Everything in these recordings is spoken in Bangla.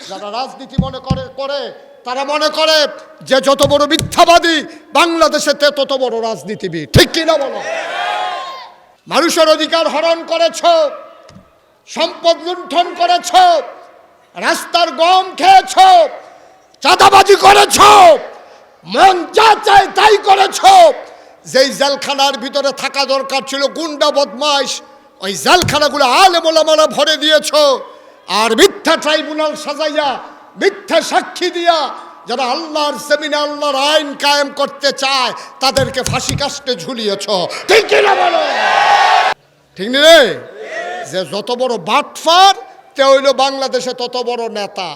যারা রাজনীতি করে তারা মনে করে যে যত বড় মিথ্যাবাদী বাংলাদেশেতে তত বড় রাজনীতিবিদ। ঠিক কিনা বলো? মানুষের অধিকার হরণ করেছ, সম্পদ লুণ্ঠন করেছ, রাস্তার গম খেয়েছ, চাঁদাবাজি করেছ, মন যা চায় তাই করেছ। যেই জেলখানার ভিতরে থাকা দরকার ছিল গুন্ডা বদমাইশ, ওই জেলখানাগুলো আলেম ওলামারা ভরে দিয়েছ। আর মিথ্যা ট্রাইব্যুনাল সাজাইয়া, মিথ্যা সাক্ষী দিয়া যারা আল্লাহর জমিনে আল্লাহর আইন কায়েম করতে চায় তাদেরকে ফাঁসি কাস্টে ঝুলিয়েছ। ঠিক কিনা বলো? ঠিক রে? যে যত বড় বাটফার তে হইল বাংলাদেশে তত বড় নেতা।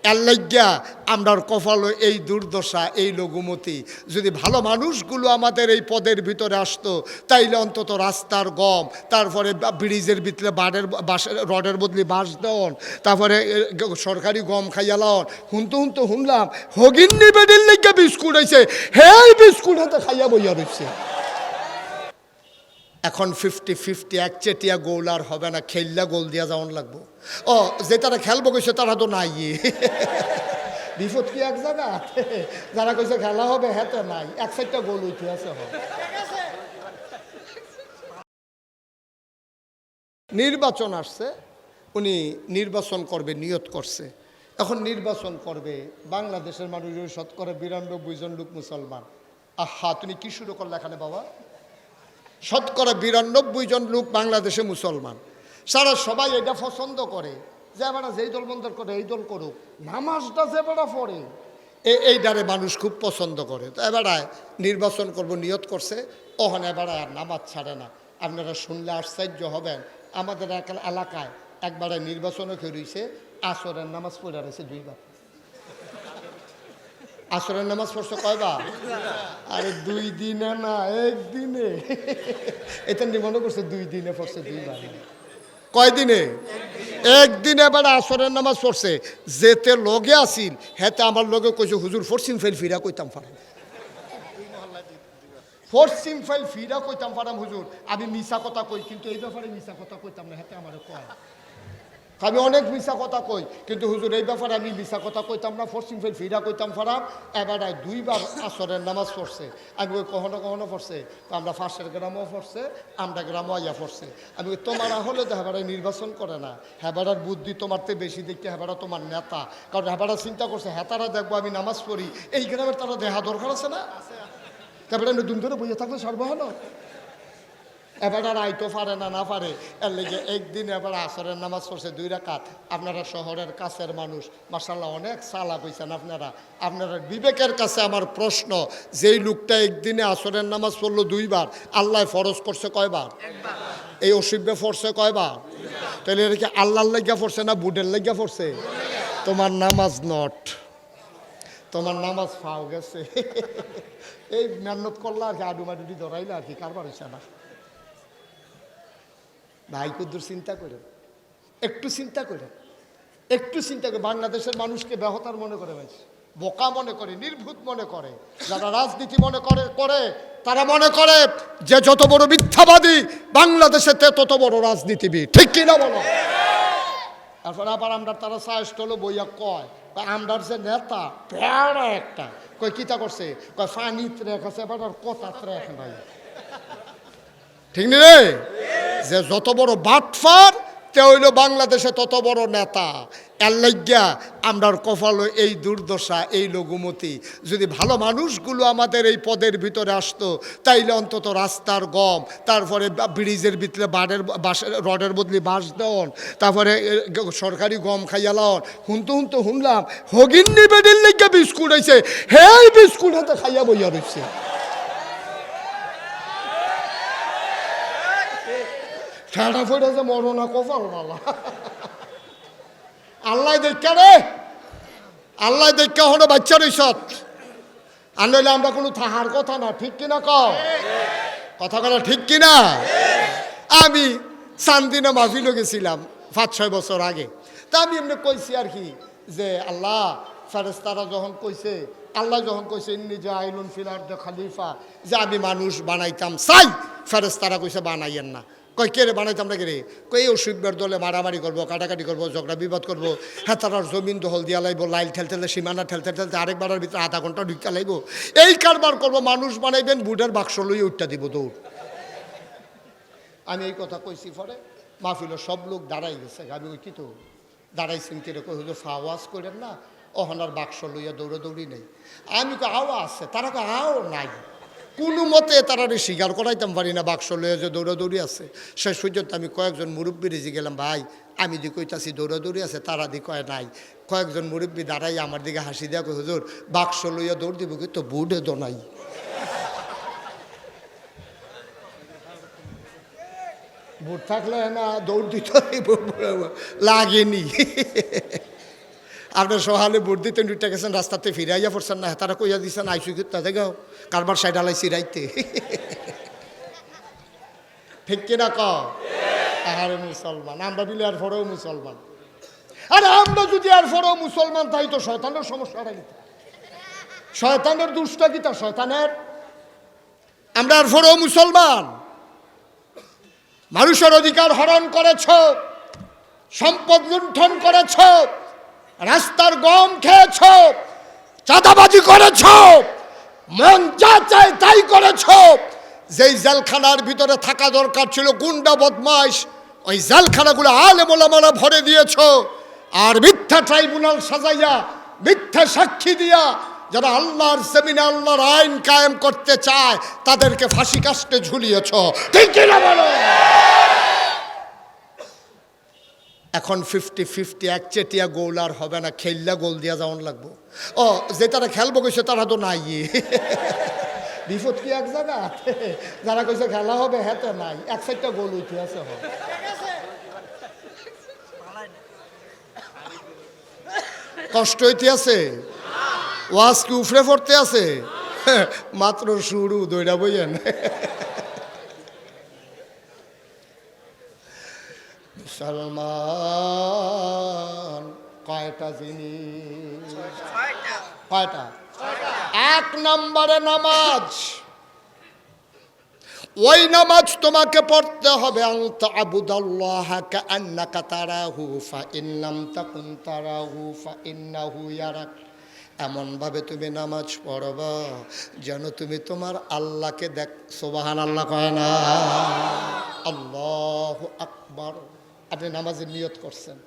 এর লাগিয়া আমরার কপাল এই দুর্দশা, এই লঘুমতি। যদি ভালো মানুষগুলো আমাদের এই পদের ভিতরে আসতো তাইলে অন্তত রাস্তার গম, তারপরে ব্রিজের ভিতরে রডের বদলি বাঁশ দেওয়ন, তারপরে সরকারি গম খাইয়া লাওন। হুনতে শুনলাম হগিন্নি বেডির লাগিয়া বিস্কুট হয়েছে, হেই বিস্কুট হাতে খাইয়া বইয়া রয়েছে। এখন 50-50 একচেটিয়া গোল আর হবে না, খেললা গোল দিয়া যাওয়ান লাগবো। ও যে তারা খেলবো কইছে তারা তো নাই। বিপদ কি এক জায়গা? যারা কইছে খেলা হবে হেতে নাই, এক সাইডটা গোল উঠে আছে। নির্বাচন আসছে, উনি নির্বাচন করবে নিয়ত করছে। এখন নির্বাচন করবে বাংলাদেশের মানুষের 92% জন লোক মুসলমান। আহা, তুমি কি শুরু করলে এখানে বাবা? 92% জন লোক বাংলাদেশে মুসলমান। সারা সবাই এটা পছন্দ করে যে এবারে যেই দল বন্ধ করে এই দল করুক, নামাজটা যে বেড়া পড়ে এই দ্বারে মানুষ খুব পছন্দ করে। তো এবারে নির্বাচন করব নিয়ত করছে, ওখানে এবারে আর নামাজ ছাড়ে না। আপনারা শুনলে আশ্চর্য হবেন, আমাদের এলাকায় একবারে নির্বাচনও রয়েছে, আসরের নামাজ পড়ে রয়েছে 2 বার। আসরের নামাজ পড়ছে কয়বার? আরে 2 দিনে না, 1 দিনে। এটা মনে করছে 2 দিনে পড়ছে 2 বার। কয় দিনে? 1 দিনে। এবার আসরের নামাজ পড়ছে। যেতে লগে আসিল হেতে আমার লগে কইছে হুজুর পশ্চিম ফাইল ফিরা কইতাম পারাম, পশ্চিম ফাইল ফিরা কইতাম পারাম হুজুর। আমি মিশা কথা কই, কিন্তু এই ব্যাপারে মিশা কথা কইতাম না। হেতে আমার কয় আমি অনেক মিশা কথা কই, কিন্তু হুজুর এই ব্যাপারে আমি মিশা কথা কইতাম না, পশ্চিম ফেল ফিরা কইতাম ফারাম। এবারে 2 বার আসরের নামাজ পড়ছে। আমি ওই কখনো পড়ছে, তো আমরা ফাঁসের গ্রামও পড়ছে, আমরা গ্রামও আইয়া পড়ছে। আমি ওই তোমারা হলে তো হেবারে নির্বাচন করে না, হেবারার বুদ্ধি তোমার থেকে বেশি দেখতে, হেবারা তোমার নেতা। কারণ হেবারা চিন্তা করছে হেতারা দেখবো আমি নামাজ পড়ি, এই গ্রামের তারা দেহা দরকার আছে না, তারপরে দুন ধরে বইয়ে থাকলে সর্বহান। এবার আর আইতো পারে না পারে, এর লেগে একদিন এবার আসরের নামাজ পড়ছে 2 রাকাত। আপনারা শহরের কাছের মানুষ, মাশাআল্লাহ অনেক সালা কইছেন আপনারা। আপনারা বিবেকের কাছে আমার প্রশ্ন, যেই লোকটা একদিনে আসরের নামাজ পড়লো 2 বার, আল্লাহ ফরজ করছে কয়বার? এই অসিব্বে পড়ছে কয়বার? তাহলে এটা কি আল্লাহর লাগিয়া পড়ছে না বুডের লাগিয়া পড়ছে? তোমার নামাজ নট, তোমার নামাজ ফাও গেছে। এই মেহনত করলা আর কি, আডুমাডুডি ধরাইলা আর কি, কারবার হইছে না। ভাই কুদ্দুর চিন্তা করেন, একটু চিন্তা করেন, একটু চিন্তা করে। বাংলাদেশের মানুষকে বেহতার মনে করে, ভাই বোকা মনে করে, নির্ভুত মনে করে। যারা রাজনীতি করে তারা মনে করে যে যত বড় মিথ্যাবাদী বাংলাদেশেতে তত বড় রাজনীতিবিদ। ঠিক কিনা বলো? তারপর আবার আমরা তারা সাহস হলো বইয়া কয় আমরার যে নেতা প্যারা একটা কয় কিতা করছে, কয় ফানি ত্রেক আছে, এবার আর কথা ত্রেক নাই। ঠিক নি রে? যে যত বড় বাটফার তে হইল বাংলাদেশে তত বড় নেতা। এর লাগিয়া আমরার কপাল এই দুর্দশা, এই লঘুমতি। যদি ভালো মানুষগুলো আমাদের এই পদের ভিতরে আসতো তাইলে অন্তত রাস্তার গম, তারপরে ব্রিজের ভিতরে রডের বদলি বাঁশ দেওয়ন, তারপরে সরকারি গম খাইয়া লাওন। হুনতে শুনলাম হগিন্নি বেডির লাগিয়া বিস্কুট হয়েছে, হেই বিস্কুট হাতে খাইয়া বইয়া রয়েছে। ঠেটা ফেটে যে মরনা কপাল মালা। আল্লাহ দেখা রে, আল্লাহ দেখা হলো বাচ্চা রইসত। আর নইলে আমরা কোনো থাহার কথা না। ঠিক কিনা কও? কথা বলা ঠিক কিনা? আমি চান্দিনা মাহফিলে গেছিলাম 5-6 বছর আগে। তা আমি এমনি কইছি আর কি যে আল্লাহ ফেরেশতারা যখন কইছে, আল্লাহ যখন কইছে ইন্নী জাইলুন ফিল আরদি খলিফা, যে আমি মানুষ বানাইতাম চাই, ফেরেশতারা কইছে বানাইয়েন না। কয় কে রে বানাইতাম না কে রে, কই এই অসুবিধার দলে মারামারি করবো, কাটাকাটি করবো, ঝগড়া বিবাদ করবো, হ্যাঁ তার জমিন দখল দিয়া লাইব, লাইল ঠেলতে সীমানা ঠেলতে ঠেলতে আরেকবারের ভিতরে আধা ঘন্টা ঢুকা লাইব, এই কারবার করবো। মানুষ বানাইবেন, বুটের বাক্স লইয়ে উঠটা দিব দৌড়। আমি এই কথা কইছি, পরে মাহফিলের সব লোক দাঁড়াই গেছে। আমি ওই কি তো দাঁড়াইছেন কিরে, কই হুজুর ফাওয়াজ করেন না, ওহনার বাক্স লইয়া দৌড়াদৌড়ি নেই। আমি কই আওয়া আছে, তারা কয় আও নাই। কোনো মতে তারা স্বীকার করাইতাম পারি না বাক্স লইয়া যে দৌড়াদৌড়ি আছে। শেষ পর্যন্ত আমি কয়েকজন মুরব্বী রেজি গেলাম, ভাই আমি দি কইতাছি দৌড়াদৌড়ি আছে, তারা দি কয় নাই। কয়েকজন মুরব্বী দাঁড়াই আমার দিকে হাসি দেওয়া, কই হুজুর বাক্স লইয়া দৌড় দিব কিন্তু বুটে দোনাই। বুট থাকলে না দৌড় দিত লাগেনি। আপনার সহালে বুট দিতে দুইটা গেছেন, রাস্তাতে ফিরাইয়া পড়ছেন না, তারা কইয়া দিচ্ছেন আইসু তাতে গাও কারবার সাইড আলাই সিরাইতে। ঠিক কিনা ক? আরে মুসলমান আমরা বিলে আর ফরেও মুসলমান। আরে আমরা যদি আর ফরেও মুসলমান তাই তো শয়তানের সমস্যা নাই। শয়তানের দুষ্টা কি তা শয়তানের? আমরা আর ফরেও মুসলমান। মানুষের অধিকার হরণ করেছ, সম্পদ লুণ্ঠন করেছ, রাস্তার গম খেয়েছ, চাঁদাবাজি করেছ, মন যা চায় তাই করেছ। যেই জেলখানার ভিতরে থাকা দরকার ছিল গুন্ডা বদমাইশ, ওই জেলখানাগুলো আলেম ওলামারা ভরে দিয়েছ। আর মিথ্যা ট্রাইব্যুনাল সাজাইয়া, মিথ্যা সাক্ষী দিয়া যারা আল্লাহর জমিনে আল্লাহর আইন কায়েম করতে চায় তাদেরকে ফাঁসি কাস্টে ঝুলিয়েছ। ঠিক কিনা বলো? এখন 50-50 একচেটিয়া গোল আর হবে না, খেললা গোল দিয়া যাওয়ান লাগবো। ও যে তারা খেলবো কইছে তারা তো নাই। বিপদ কি এক জায়গা, যারা কইছে খেলা হবে হেতে নাই, এক সাইডটা গোল উঠে আছে। কষ্ট হইতে আছে, ওয়াজ কি উফরে পড়তে আছে, মাত্র শুরু দইরা বইয়েন। মুসলমান কয়টা জিনিস? কয়টা? এক নম্বরে নামাজ। ওই নামাজ তোমাকে পড়তে হবে আনতা আবুদাল্লাহা কাআন্নাকা তারাহু ফাইন লাম তাকুন তারাহু ফাইন্নাহু ইয়ারাক। এমনভাবে তুমি নামাজ পড়বা যেন তুমি তোমার আল্লাহকে দেখ। সুবহানাল্লাহ কয় না? আল্লাহু আকবার। আপনি নামাজের নিয়ত করছেন,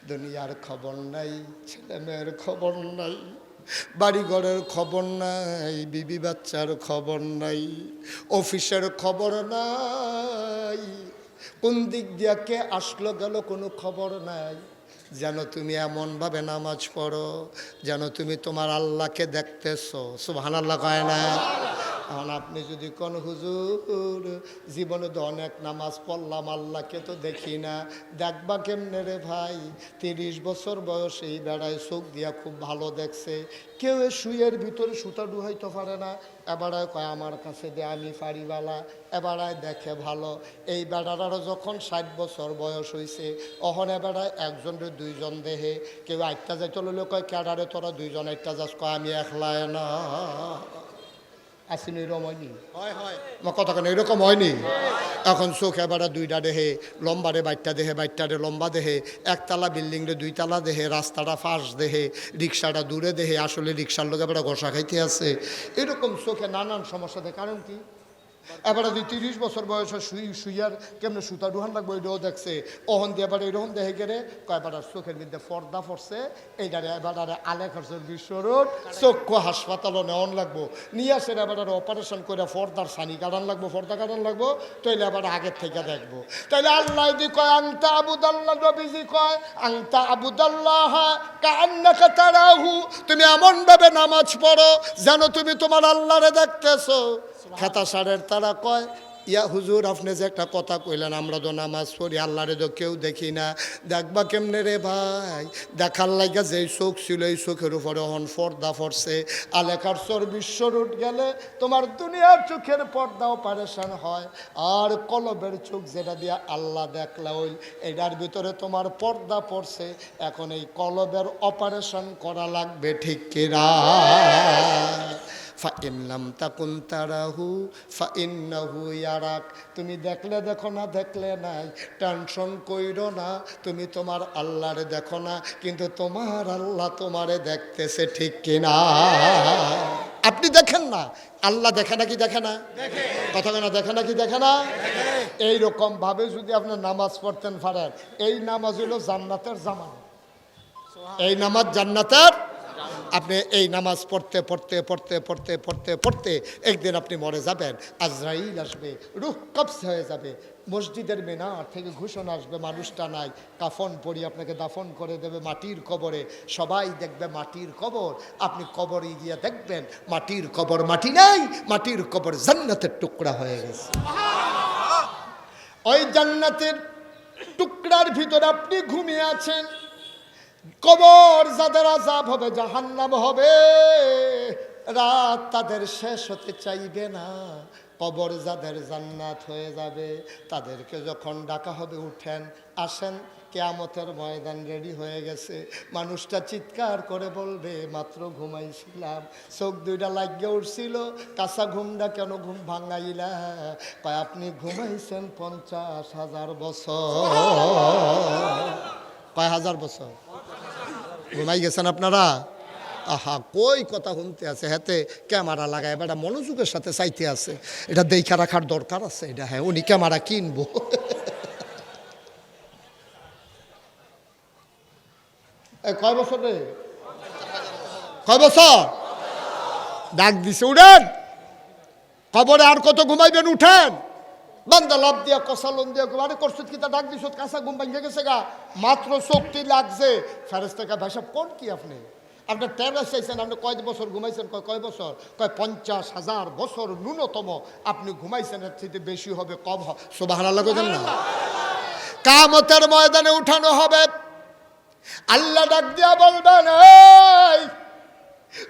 দুনিয়ার খবর নাই, ছেলে মেয়ের খবর নাই, বাড়িঘরের খবর নাই, বিবি বাচ্চার খবর নাই, অফিসের খবর নাই, কোন দিক দিয়া কে আসলো গেল কোনো খবর নাই। যেন তুমি এমনভাবে নামাজ পড়ো যেন তুমি তোমার আল্লাহকে দেখতেছো। সুবহানাল্লাহ কয় না? এখন আপনি যদি কোন হুজুর জীবনে তো অনেক নামাজ পড়লাম আল্লাহকে তো দেখি না, দেখবা কেমনে রে ভাই? 30 বছর বয়সেই বেড়ায় চোখ দিয়া খুব ভালো দেখছে, কেউ শুয়ের ভিতরে সুতা ডুহাইতে পারে না, এবারায় কয় আমার কাছে দে আমি পারিবালা, এবারায় দেখে ভালো। এই বেড়ারারও যখন 60 বছর বয়স হয়েছে অহন এবারায় একজনের দুইজন দেহে, কেউ আটটা যাই চললে কয় ক্যাডারে তোরা দুইজন একটা যাস, কয় আমি একলায় না। আসেনি এরকম হয়নি? আমার কথা কেন এরকম হয়নি? এখন চোখ এবারে দুইটা দেহে, লম্বারে বাইটটা দেহে, বাইটটারে লম্বা দেহে, একতলা বিল্ডিং রে দুইতলা দেহে, রাস্তাটা ফাঁস দেহে, রিক্সাটা দূরে দেহে, আসলে রিক্সার লোক এবারে ঘষা খাইতে আছে। এরকম চোখে নানান সমস্যা দেয়। কারণ কি? এবারে দুই 30 বছর বয়সে শুইয়ার কেমনে সুতা ডুহান লাগবো এটাও দেখছে। অহন দিয়ে এবার এরকম দেখে গেলে কয়বার চোখের মধ্যে পর্দা পড়ছে, এইটারে এবারে আলেখার বিশ্বরোড চক্ষু হাসপাতালও নেওয়ান লাগবো, নিয়ে আসে এবারে অপারেশন করে পর্দার সানি কাটান লাগবো, পর্দা কাটান লাগবো, তাইলে এবার আগের থেকে দেখবো। তাইলে আল্লাহ দি কয় আংতা আবুদাল্লাহ, নবীজি কয় আংতা আবুদাল্লাহ কাআন্নাকা তারাহু। তুমি এমনভাবে নামাজ পড়ো যেন তুমি তোমার আল্লাহরে দেখতেছো। খেতা সারের তারা কয় ইয়া হুজুর আপনি যে একটা কথা কইলেন আমরা তো নামাজ পড়ি আল্লাহরে তো কেউ দেখি না, দেখবা কেমনে রে ভাই? দেখার লাগা যেই চোখ ছিল এই চোখের উপরে অহন পর্দা পড়ছে। আলেখার চর বিশ্ব রুট গেলে তোমার দুনিয়ার চোখের পর্দা অপারেশন হয়, আর কলবের চোখ যেটা দিয়ে আল্লাহ দেখলা ওই এটার ভিতরে তোমার পর্দা পড়ছে। এখন এই কলবের অপারেশন করা লাগবে, ঠিক কিনা? ফাইন লাম তাকুন তারাহু ফাইন্নাহু ইয়ারাক। তুমি দেখলে দেখো না, দেখলে নাই, টেনশন কইরো না। তুমি তোমার আল্লাহরে দেখো না, কিন্তু তোমার আল্লাহ তোমারে দেখতেছে, ঠিক কিনা? আপনি দেখেন না, আল্লাহ দেখে নাকি দেখে না? কথা কেনা দেখে নাকি দেখে না? এইরকম ভাবে যদি আপনি নামাজ পড়তেন পারেন, এই নামাজ হলো জান্নাতের জামান। এই নামাজ জান্নাতের। আপনি এই নামাজ পড়তে পড়তে পড়তে পড়তে পড়তে পড়তে একদিন আপনি মরে যাবেন, আজরাইল আসবে, রূহ কবজ হয়ে যাবে, মসজিদের মিনার থেকে ঘোষণা আসবে মানুষটা নাই, কাফন পরি আপনাকে দাফন করে দেবে মাটির কবরে। সবাই দেখবে মাটির কবর, আপনি কবরে গিয়ে দেখবেন মাটির কবর মাটি নেই, মাটির কবর জান্নাতের টুকরা হয়ে গেছে। ওই জান্নাতের টুকরার ভিতরে আপনি ঘুমিয়ে আছেন। কবর যাদের আযাব হবে, জাহান্নাম হবে, রাত তাদের শেষ হতে চাইবে না। কবর যাদের জান্নাত হয়ে যাবে, তাদেরকে যখন ডাকা হবে, উঠেন, আসেন, কিয়ামতের ময়দান রেডি হয়ে গেছে। মানুষটা চিৎকার করে বলবে, মাত্র ঘুমাইছিলাম, চোখ দুইটা লাগিয়ে উঠছিল, কাঁচা ঘুমটা কেন ঘুম ভাঙাইলা? কয় আপনি ঘুমাইছেন 50,000 বছর। কয় হাজার বছর ঘুমাই গেছেন আপনারা? আহা, কই কথা শুনতে আছে, হাতে ক্যামেরা লাগায় এবার মনোযোগের সাথে চাইতে আছে, এটা দেখা রাখার দরকার আছে। এটা হ্যাঁ, উনি ক্যামেরা কিনবো। কয় বছর রে? কয় বছর? ডাক দিছে, উঠেন, কবরে আর কত ঘুমাইবেন, উঠেন। বান্দা লাভ দিয়া কষালন দিয়া আরে করছত কি, তা ডাক দিছ, কাঁচা ঘুম ভাঙে গেছে গা, মাত্র চোখটি লাগছে। ফেরেশতাকে ভাইসব কোন কি আপনি, আপনার টেরাস চাইছেন, আপনি কয় বছর ঘুমাইছেন? কয় বছর? কয় 50,000 বছর ন্যূনতম আপনি ঘুমাইছেন, এর থেকে বেশি হবে কম হবে। সুবহানাল্লাহ কইতেন না? কিয়ামতের ময়দানে উঠানো হবে, আল্লাহ ডাক দিয়া বলবেন, এই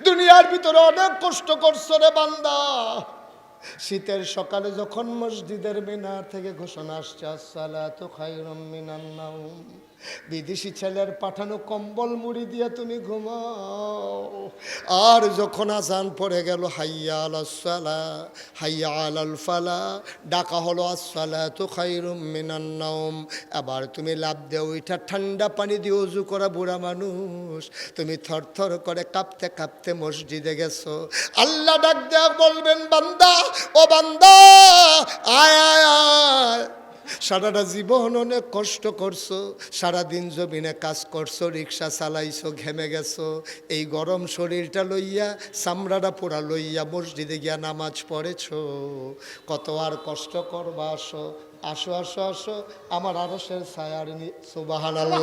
দুনিয়ার ভিতরে অনেক কষ্ট করছো রে বান্দা। শীতের সকালে যখন মসজিদের মিনার থেকে ঘোষণা আসছে, আসসালাতু খায়রুম মিনান নাওম, বিদেশি ছেলের পাঠানো কম্বল মুড়ি দিয়ে তুমি ঘুমাও। আর যখন আজান পড়ে গেল, হাইয়া আলাস সালাহ হাইয়া আলাল ফালাহ, ডাকা হলো আসসালাতু খায়রুম মিনান নাওম, আবার তুমি লাভ দিয়ে ওইটা ঠান্ডা পানি দিয়ে ওযু করা বুড়া মানুষ, তুমি থরথর করে কাঁপতে কাঁপতে মসজিদে গেছো। আল্লাহ ডাক দেয়া বলবেন, বান্দা, ও বান্দা, আয় আয় আয়, সারাটা জীবন অনেক কষ্ট করছো, সারাদিন জমিনে কাজ করছো, রিক্সা চালাইছো, ঘেমে গেছো, এই গরম শরীরটা লইয়া, চামড়াটা পোড়া লইয়া মসজিদে গিয়া নামাজ পড়েছো, কত আর কষ্ট করবা, আসো আসো আসো আসো আমার আরশের ছায়ার নিচে। সুবহানাল্লাহ,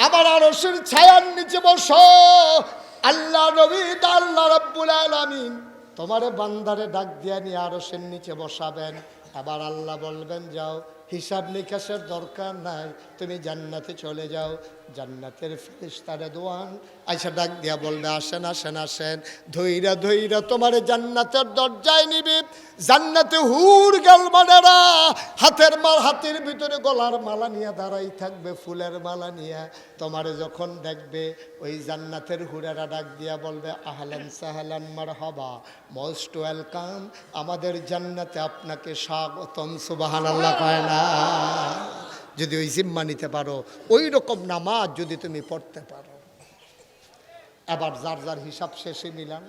আমার আরশের ছায়ার নিচে বসো। আল্লাহ নবী, আল্লাহ রাব্বুল আলামিন তোমারে বান্দারে ডাক দিয়া নিয়ে আরশের নিচে বসাবেন। আবার আল্লাহ বলবেন, যাও, হিসাব নিকাশের দরকার নাই, তুমি জান্নাতে চলে যাও। জান্নাতের ফেরেশতারা দোয়ান আইসা ডাক দিয়া বলবে, আসেন আসেন আসেন, ধইরা ধইরা তোমারে জান্নাতের দরজায় নিবে। জান্নাতে হুর গালমানেরা হাতের ভিতরে গলার মালা নিয়ে দাঁড়াই থাকবে, ফুলের মালা নিয়ে। তোমারে যখন দেখবে, ওই জান্নাতের হুরেরা ডাক দিয়া বলবে, আহলান সাহলান মারহাবা, মোস্ট ওয়েলকাম, আমাদের জান্নাতে আপনাকে স্বাগতম। সুবহানাল্লাহ কয় না? যদি ওই জিম্মা নিতে পারো, ওই রকম নামাজ যদি তুমি পড়তে পারো। আবার যার যার হিসাব শেষে মিলান।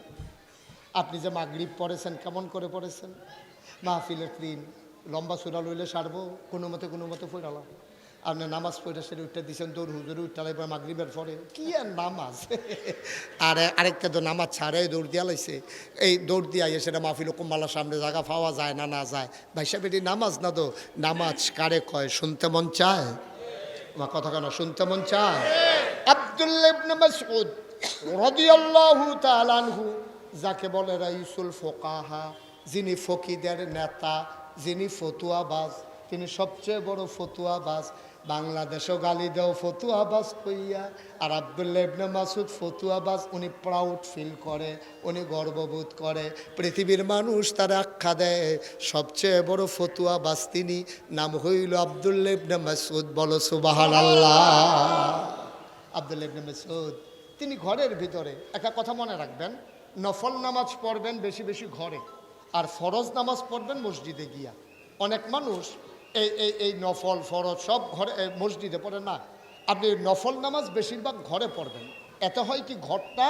আপনি যে মাগরিব পড়েছেন, কেমন করে পড়েছেন? মাহফিলের দিন লম্বা সুরা লইলে সারবো, কোনো মতে পড়ালাম। আপনি নামাজ পড়ে সেরে উঠতে দিচ্ছেন, দৌড় হুজুরে উঠতে পরে মাগরিবের পরে কি আর নামাজ। আর আরেকটা তো নামাজ ছাড়ে দৌড় দিয়া লাইছে, এই দৌড় দিয়া সেটা মাহফিল কুম্বালার সামনে জায়গা পাওয়া যায় না, না যায়। ভাই সাহেব, এটি নামাজ না তো। নামাজ কারে কয়? শুনতে মন চায়? আমার কথা কেন শুনতে মন চায়? আব্দুল্লাহ ইবনে মাসউদ রাদিয়াল্লাহু তাআলা আনহু, যাকে বলে রাইসুল ফোকাহা, যিনি ফকিদের নেতা, যিনি ফতুয়াবাজ, তিনি সবচেয়ে বড় ফতুয়াবাজ। বাংলাদেশও গালি দেও ফতুয়াবাজ কইয়া। আর আব্দুল্লাহ ইবনে মাসউদ ফতুয়াবাজ, উনি প্রাউড ফিল করে, উনি গর্ববোধ করে। পৃথিবীর মানুষ তার আখ্যা দেয় সবচেয়ে বড় ফতুয়াবাজ তিনি, নাম হইল আব্দুল্লাহ ইবনে মাসউদ। বলো সুবহানাল্লাহ। আব্দুল্লাহ ইবনে মাসউদ তিনি ঘরের ভিতরে একটা কথা মনে রাখবেন, নফল নামাজ পড়বেন বেশি বেশি ঘরে, আর ফরজ নামাজ পড়বেন মসজিদে গিয়া। অনেক মানুষ এই নফল ফরজ সব ঘরে মসজিদে পড়ে না। আপনি নফল নামাজ বেশিরভাগ ঘরে পড়বেন, এতে হয় কি ঘরটা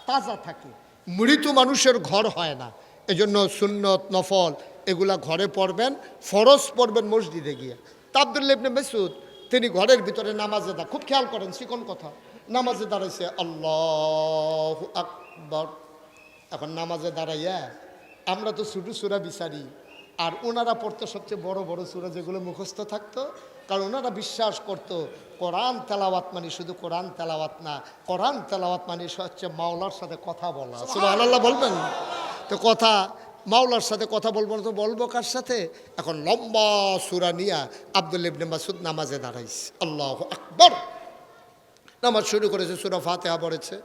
তাজা থাকে। মৃত মানুষের ঘর হয় না, এজন্য সুন্নত নফল এগুলা ঘরে পড়বেন, ফরজ পড়বেন মসজিদে গিয়া। তা আব্দুল্লাহ ইবনে মাসউদ তিনি ঘরের ভিতরে নামাজে খুব খেয়াল করেন, চিকন কথা, নামাজে দাঁড়াইছে আল্লাহু আকবার। এখন নামাজে দাঁড়াইয়া আমরা তো ছোটো সূরা বিচারি, আর ওনারা পড়তো সবচেয়ে বড় বড় সূরা যেগুলো মুখস্থ থাকতো, কারণ ওনারা বিশ্বাস করতো কোরআন তেলাওয়াত মানে শুধু কোরআন তেলাওয়াত না, কোরআন তেলাওয়াত মানে হচ্ছে মাওলার সাথে কথা বলা। সুবহানাল্লাহ বলবেন তো, কথা মাওলার সাথে কথা বলবো না তো বলবো কার সাথে? এখন লম্বা সূরা নিয়া আব্দুল্লাহ ইবনে মাসউদ নামাজে দাঁড়াইছে, আল্লাহু আকবার নামাজ শুরু করেছে, সূরা ফাতিহা পড়েছে,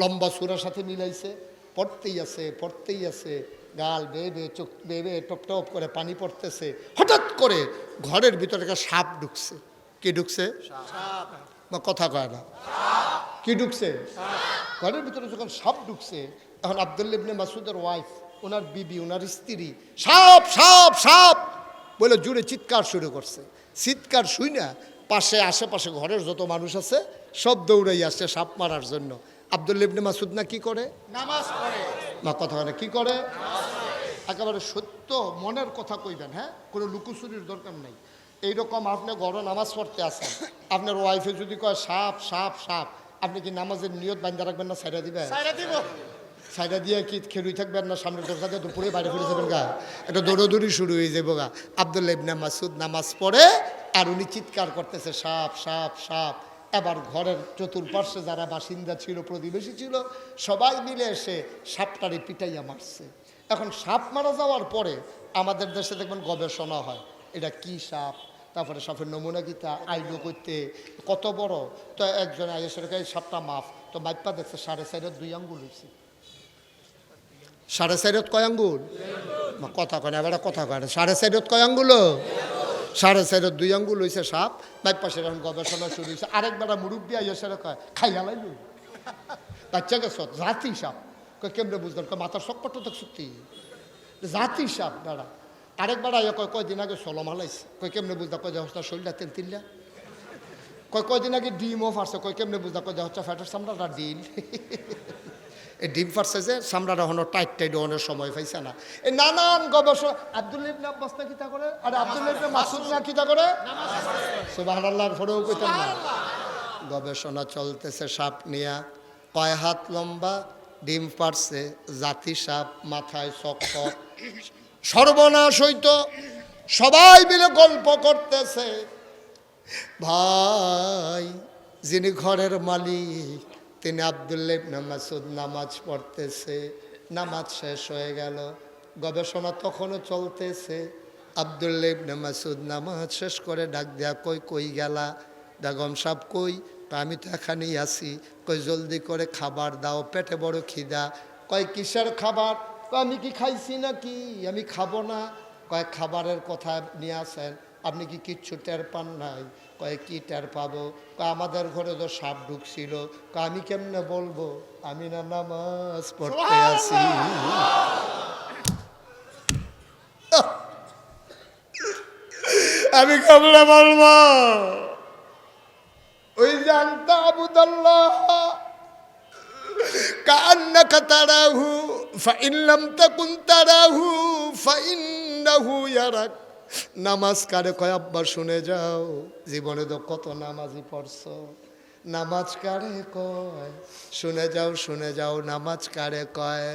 লম্বা সূরার সাথে মিলাইছে, পড়তেই আছে, গাল বেয়ে চোখ বেয়ে টপ টপ করে পানি পড়তেছে। হঠাৎ করে ঘরের ভিতরে একটা সাপ ঢুকছে। কি ঢুকছে? বা কথা কয় না, কি ঢুকছে? ঘরের ভিতরে যখন সাপ ঢুকছে, এখন আব্দুল্লাহ ইবনে মাসউদের ওয়াইফ, ওনার বিবি, ওনার স্ত্রী সাপ সাপ সাপ বলে জুড়ে চিৎকার শুরু করছে। চিৎকার শুই না পাশে আশেপাশে ঘরের যত মানুষ আছে সব দৌড়াই আসছে সাপ মারার জন্য। আব্দুল্লাহ ইবনে মাসউদ না কি করে? নামাজ পড়ে। না কথা হয় না, কি করে? একেবারে সত্য মনের কথা কইবেন, হ্যাঁ, কোনো লুকোচুরির দরকার নেই। এইরকম আপনি ঘরে নামাজ পড়তে আসেন, আপনার ওয়াইফে যদি কয় সাপ সাপ সাপ, আপনি কি নামাজের নিয়ত বান্ধা রাখবেন না সাইডা দিবেন? সাইডা দিয়ে কি খেলুই থাকবেন না সামনে দরজা দিয়ে দুপুরে বাইরে ফিরে যাবেন গা? একটা দৌড়দৌড়ি শুরু হয়ে যাবো গা। আব্দুল্লাহ ইবনে মাসউদ নামাজ পড়ে আর উনি চিৎকার করতেছে সাপ সাপ সাপ। এবার ঘরের চতুর্পার্শ্বে যারা বাসিন্দা ছিল, প্রতিবেশী ছিল, সবাই মিলে এসে সাপটারে পিটাইয়া মারছে। এখন সাপ মারা যাওয়ার পরে আমাদের দেশে দেখবেন গবেষণা হয়, এটা কি সাপ, তারপরে সাপের নমুনা কিতা আইলো করতে কত বড়। তো একজন আইসের কাছে সাপটা মাফ, তো মাইপা দেখছে 4.5 2 আঙ্গুল হয়েছে। 4.5 কয় আঙ্গুল? কথা কয় না, এবার কথা কয় না। 4.5 কয় আঙ্গুল? 4.5 2 আঙ্গুল হয়েছে সাপ। মাইপা সেরকম গবেষণা শুরু হয়েছে। আরেকবার মুরব্বী আইসের কয় খাইয়া লাইল বাচ্চা গেছ জাতি সাপ। কয় কেমনে বুঝলেন? কয় মাথার সকট তো সত্যি জাতি সাপ দাঁড়া। আরেকবার আইয়া কয় কয়দিন আগে সলম হালাইছে। কয় কেমনে বুঝদা? কয় হচ্ছে শরীরটা তেলতিল্লা। কয়দিন আগে ডিমও ফারছে। কয় কেমনে বুঝদা? কয় হচ্ছে ফ্যাটের চামড়াটা ডিল। এই ডিম ফারছে যে চামড়াটা হলো টাইট টাইট অনেক সময় পাইছে না। এই নানান গবেষণা। আব্দুল্লাহ ইবনে আব্বাস না কিতা করে, আর আব্দুল্লাহ ইবনে মাসউদ না কিতা করে? সুবহানাল্লাহর পরেও কইতেন না। গবেষণা চলতেছে সাপ নিয়া। কয় হাত লম্বা, ডিম পারছে, জাতি সাপ, মাথায় চক্কর, সর্বনাশ হইত। সবাই মিলে গল্প করতেছে। ভাই যিনি ঘরের মালিক তিনি আব্দুল্লাহ ইবনে মাসউদ নামাজ পড়তেছে। নামাজ শেষ হয়ে গেল, গবেষণা তখনও চলতেছে। আব্দুল্লাহ ইবনে মাসউদ নামাজ শেষ করে ডাক দেয়া, কই গেলা? বেগম সাহেব কই? আমি তো এখানেই আছি। কই জলদি করে খাবার দাও, পেটে বড় খিদা। কয় কিসের খাবার? আমি কি খাইছি নাকি? আমি খাবো না। কয় খাবারের কথা নিয়ে আসেন, আপনি কি কিচ্ছু টের পান নাই? কয় কি টের পাবো? কয় আমাদের ঘরে তো সাপ ঢুকছিল। কয় আমি কেমনে বলবো, আমি না নামাজ পড়তে আছি। আমি কেমনে বলবো? ওই জানতা আবুদাল্লাহ কান্নাকা তারাহু ফাইন লাম তাকুন তারাহু ফাইন্নাহু ইয়ারাক। নামাজ কারে কয়? আব্বা শুনে যাও, জীবনে তো কত নামাজি পড়ছো। নামাজ কারে কয়? শুনে যাও নামাজ কারে কয়?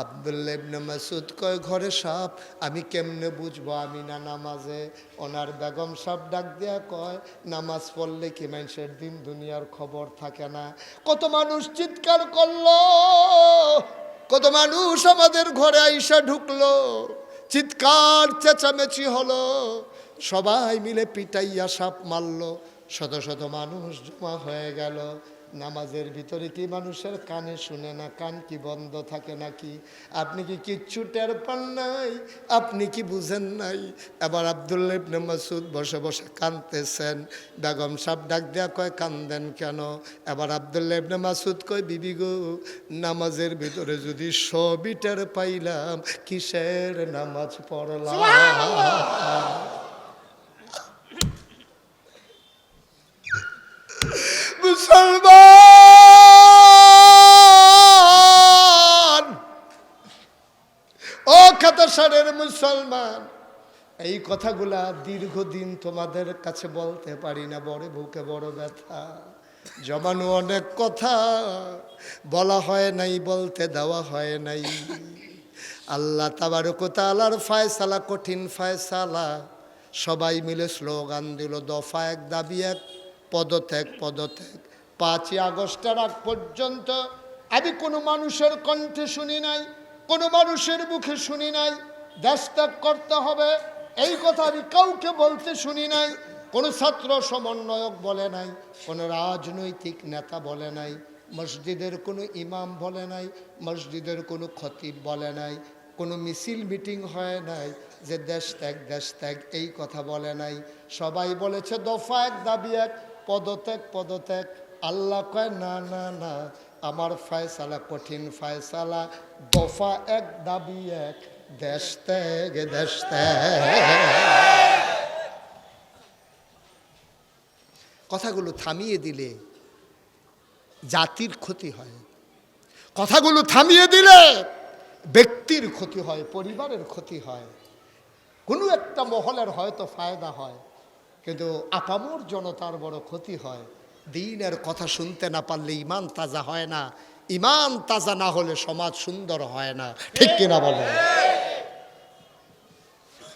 আব্দুল্লাহ ইবনে মাসউদ কয় ঘরে সাপ, আমি কেমনে বুঝবো আমি না নামাজে? ওনার বেগম সাপ ডাক দেয়া কয় নামাজ পড়লে কি মানুষের দিন দুনিয়ার খবর থাকে না? কত মানুষ চিৎকার করলো, কত মানুষ আমাদের ঘরে আইসা ঢুকলো, চিৎকার চেঁচামেচি হলো, সবাই মিলে পিটাইয়া সাপ মারলো, শত শত মানুষ জমা হয়ে গেল। নামাজের ভিতরে কি মানুষের কানে শুনে না? কান কি বন্ধ থাকে নাকি? আপনি কি কিচ্ছু টের পান নাই? আপনি কি বুঝেন নাই? এবার আব্দুল্লাহ ইবনে মাসউদ বসে বসে কাঁদতেছেন। বেগম সাহেব ডাক দেয়া কয়, কান্দেন কেন? এবার আব্দুল্লাহ ইবনে মাসউদ কয়, বিবি গো, নামাজের ভিতরে যদি সবই টের পাইলাম, কিসের নামাজ পড়লাম? মুসলমান, ও খাতাসারের মুসলমান, এই কথাগুলা দীর্ঘদিন তোমাদের কাছে বলতে পারি না, বড় বুকে বড় ব্যথা। জমানো অনেক কথা বলা হয় নাই, বলতে দেওয়া হয় নাই। আল্লাহ তাবারক ওয়া তাআলার ফয়সালা, কঠিন ফয়সালা। সবাই মিলে স্লোগান দিল, দফা এক, দাবি এক, পদত্যাগ পদত্যাগ। 5ই আগস্টের আগ পর্যন্ত আমি কোনো মানুষের কণ্ঠে শুনি নাই, কোনো মানুষের মুখে শুনি নাই দেশ ত্যাগ করতে হবে, এই কথা আমি কাউকে বলতে শুনি নাই। কোনো ছাত্র সমন্বয়ক বলে নাই, কোনো রাজনৈতিক নেতা বলে নাই, মসজিদের কোনো ইমাম বলে নাই, মসজিদের কোনো খতিব বলে নাই, কোনো মিছিল মিটিং হয় নাই যে দেশ ত্যাগ এই কথা বলে নাই। সবাই বলেছে দফা এক, দাবি এক, পদত্যাগ পদত্যাগ। আল্লাহ কয়, না না না, আমার ফয়সালা কঠিন ফয়সালা, দফা এক, দাবি এক, দেশ ত্যাগ দেশ ত্যাগ। কথাগুলো থামিয়ে দিলে জাতির ক্ষতি হয়, কথাগুলো থামিয়ে দিলে ব্যক্তির ক্ষতি হয়, পরিবারের ক্ষতি হয়, কোনো একটা মহলের হয়তো ফায়দা হয়, কিন্তু আপামর জনতার বড় ক্ষতি হয়। দ্বীনের কথা শুনতে না পারলে ইমান তাজা হয় না, ইমান তাজা না হলে সমাজ সুন্দর হয় না, ঠিক কিনা বলেন?